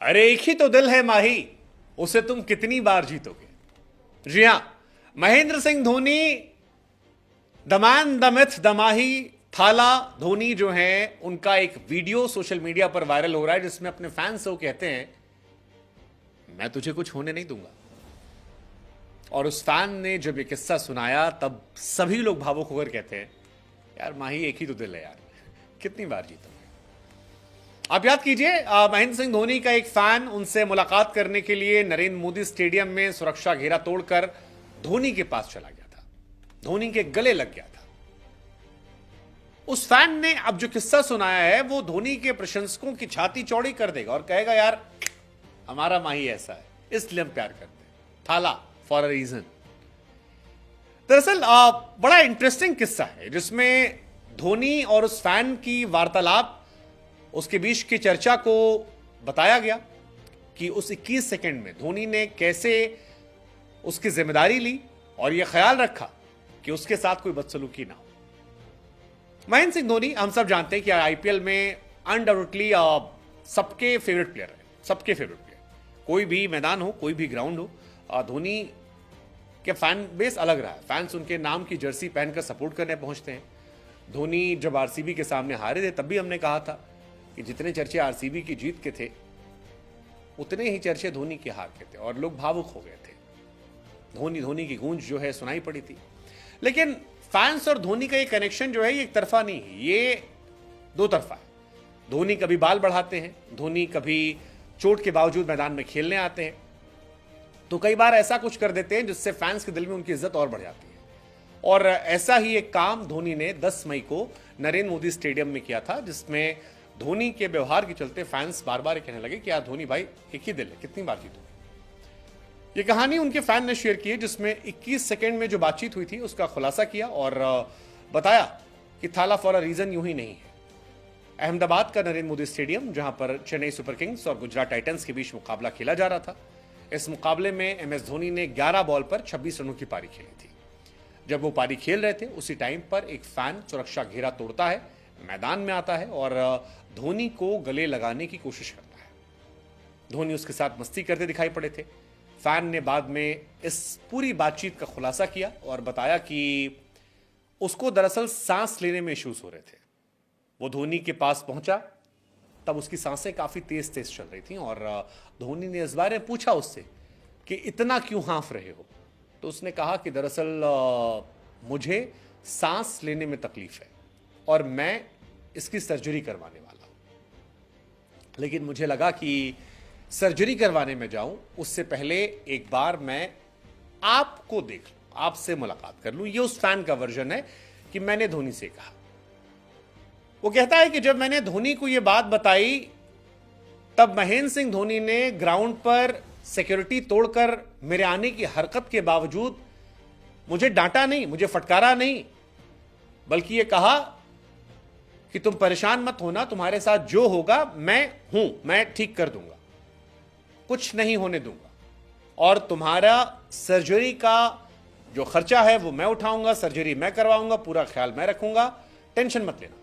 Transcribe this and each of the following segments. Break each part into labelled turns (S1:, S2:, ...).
S1: अरे एक ही तो दिल है माही, उसे तुम कितनी बार जीतोगे। जी हां, Mahendra Singh Dhoni, the man, the myth, the Mahi, Thala Dhoni जो है, उनका एक वीडियो सोशल मीडिया पर वायरल हो रहा है जिसमें अपने फैंस से वो कहते हैं मैं तुझे कुछ होने नहीं दूंगा। और उस फैन ने जब ये किस्सा सुनाया तब सभी लोग भावुक होकर कहते हैं यार माही एक ही तो दिल है यार, कितनी बार जीतोगे। आप याद कीजिए, महेंद्र सिंह धोनी का एक फैन उनसे मुलाकात करने के लिए नरेंद्र मोदी स्टेडियम में सुरक्षा घेरा तोड़कर धोनी के पास चला गया था, धोनी के गले लग गया था। उस फैन ने अब जो किस्सा सुनाया है वो धोनी के प्रशंसकों की छाती चौड़ी कर देगा और कहेगा यार हमारा माही ऐसा है, इसलिए हम प्यार करते हैं, थाला फॉर अ रीजन। दरअसल बड़ा इंटरेस्टिंग किस्सा है जिसमें धोनी और उस फैन की वार्तालाप, उसके बीच की चर्चा को बताया गया कि उस 21 सेकंड में धोनी ने कैसे उसकी जिम्मेदारी ली और यह ख्याल रखा कि उसके साथ कोई बदसलूकी ना हो। महेंद्र सिंह धोनी हम सब जानते हैं कि आईपीएल में अनडाउटेडली सबके फेवरेट प्लेयर है, सबके फेवरेट प्लेयर। कोई भी मैदान हो, कोई भी ग्राउंड हो, धोनी के फैन बेस अलग रहा है। फैंस उनके नाम की जर्सी पहनकर सपोर्ट करने पहुंचते हैं। धोनी जब आरसीबी के सामने हारे थे तब भी हमने कहा था कि जितने चर्चे आरसीबी की जीत के थे उतने ही चर्चे धोनी के हार के थे और लोग भावुक हो गए थे। धोनी धोनी की गूंज जो है सुनाई पड़ी थी। लेकिन फैंस और धोनी का ये कनेक्शन जो है ये एक तरफा नहीं है, ये दो तरफा है। धोनी कभी बाल बढ़ाते हैं, धोनी कभी चोट के बावजूद मैदान में खेलने आते हैं, तो कई बार ऐसा कुछ कर देते हैं जिससे फैंस के दिल में उनकी इज्जत और बढ़ जाती है। और ऐसा ही एक काम धोनी ने 10 मई को नरेंद्र मोदी स्टेडियम में किया था, जिसमें धोनी के व्यवहार के चलते फैंस बार बार कहने लगे कि यार धोनी भाई एक ही दिल है, कितनी बार जीतोगे। ये कहानी उनके फैन ने शेयर की है जिसमें 21 सेकंड में जो बातचीत हुई थी उसका खुलासा किया और बताया कि थाला फॉर अ रीजन यूं ही नहीं है। अहमदाबाद का नरेंद्र मोदी स्टेडियम, जहां पर चेन्नई सुपर किंग्स और गुजरात टाइटंस के बीच मुकाबला खेला जा रहा था। इस मुकाबले में एमएस धोनी ने 11 बॉल पर 26 रनों की पारी खेली थी। जब वो पारी खेल रहे थे उसी टाइम पर एक फैन सुरक्षा घेरा तोड़ता है, मैदान में आता है और धोनी को गले लगाने की कोशिश करता है। धोनी उसके साथ मस्ती करते दिखाई पड़े थे। फैन ने बाद में इस पूरी बातचीत का खुलासा किया और बताया कि उसको दरअसल सांस लेने में इश्यूज हो रहे थे। वो धोनी के पास पहुंचा तब उसकी सांसें काफी तेज तेज चल रही थी और धोनी ने इस बारे में पूछा उससे कि इतना क्यों हाँफ रहे हो। तो उसने कहा कि दरअसल मुझे सांस लेने में तकलीफ है और मैं इसकी सर्जरी करवाने वाला हूं। लेकिन मुझे लगा कि सर्जरी करवाने में जाऊं उससे पहले एक बार मैं आपको देख लूं, आपसे मुलाकात कर लूं। ये उस फैन का वर्जन है कि मैंने धोनी से कहा। वो कहता है कि जब मैंने धोनी को यह बात बताई तब महेंद्र सिंह धोनी ने ग्राउंड पर सिक्योरिटी तोड़कर मेरे आने की हरकत के बावजूद मुझे डांटा नहीं, मुझे फटकारा नहीं, बल्कि यह कहा कि तुम परेशान मत होना, तुम्हारे साथ जो होगा मैं हूं, मैं ठीक कर दूंगा, कुछ नहीं होने दूंगा और तुम्हारा सर्जरी का जो खर्चा है वो मैं उठाऊंगा, सर्जरी मैं करवाऊंगा, पूरा ख्याल मैं रखूंगा, टेंशन मत लेना।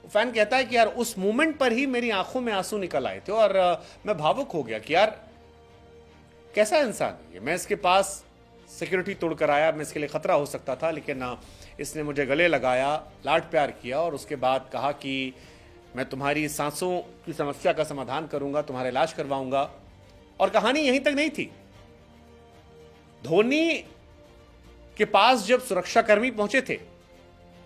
S1: फैन कहता है कि यार उस मोमेंट पर ही मेरी आंखों में आंसू निकल आए थे और मैं भावुक हो गया कि यार कैसा इंसान है ये। मैं इसके पास सिक्योरिटी तोड़कर आया, मैं इसके लिए खतरा हो सकता था, लेकिन इसने मुझे गले लगाया, लाड प्यार किया और उसके बाद कहा कि मैं तुम्हारी सांसों की समस्या का समाधान करूंगा, तुम्हारा इलाज करवाऊंगा। और कहानी यहीं तक नहीं थी। धोनी के पास जब सुरक्षाकर्मी पहुंचे थे,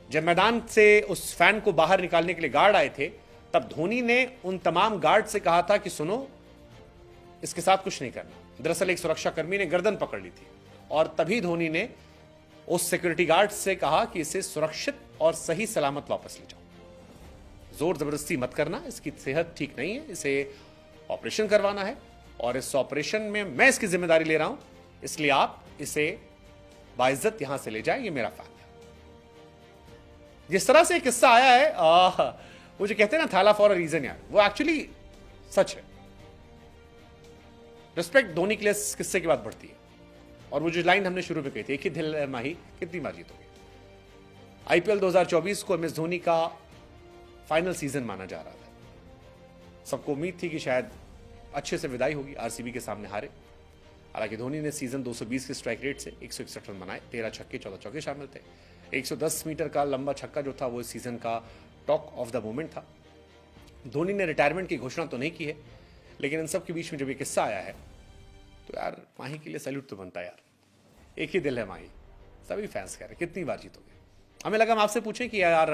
S1: जब मैदान से उस फैन को बाहर निकालने के लिए गार्ड आए थे, तब धोनी ने उन तमाम गार्ड से कहा था कि सुनो, इसके साथ कुछ नहीं करना। दरअसल एक सुरक्षाकर्मी ने गर्दन पकड़ ली थी और तभी धोनी ने उस सिक्योरिटी गार्ड से कहा कि इसे सुरक्षित और सही सलामत वापस ले जाओ, जोर जबरदस्ती मत करना, इसकी सेहत ठीक नहीं है, इसे ऑपरेशन करवाना है और इस ऑपरेशन में मैं इसकी जिम्मेदारी ले रहा हूं, इसलिए आप इसे बाइज्जत यहां से ले जाए, ये मेरा फैन है। जिस तरह से किस्सा आया है, वो जो कहते हैं ना थाला फॉर अ रीजन, यार वो एक्चुअली सच है। रिस्पेक्ट धोनी के लिए इस किस्से की बात बढ़ती है। और वो जो लाइन हमने शुरू में कही थी, एक ही दिल है माही, कितनी बार जीतोगे। आईपीएल 2024 को एमएस धोनी का फाइनल सीजन माना जा रहा था। सबको उम्मीद थी कि शायद अच्छे से विदाई होगी, आरसीबी के सामने हारे। हालांकि धोनी ने सीजन 220 के स्ट्राइक रेट से 161 रन बनाए, 13 छक्के 14 चौके शामिल थे। 110 मीटर का लंबा छक्का जो था वो इस सीजन का टॉक ऑफ द मोमेंट था। धोनी ने रिटायरमेंट की घोषणा तो नहीं की है, लेकिन इन सब के बीच में जब ये किस्सा आया है तो यार माही के लिए सैल्यूट तो बनता है यार। एक ही दिल है माही, सभी फैंस कह रहे कितनी बार जीतोगे। हमें लगा हम आपसे पूछें कि यार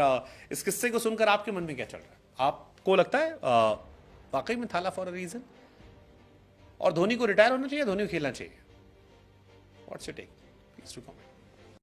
S1: इस किस्से को सुनकर आपके मन में क्या चल रहा है। आपको लगता है वाकई में थाला फॉर अ रीजन, और धोनी को रिटायर होना चाहिए, धोनी को खेलना चाहिए? What's your take, please to comment.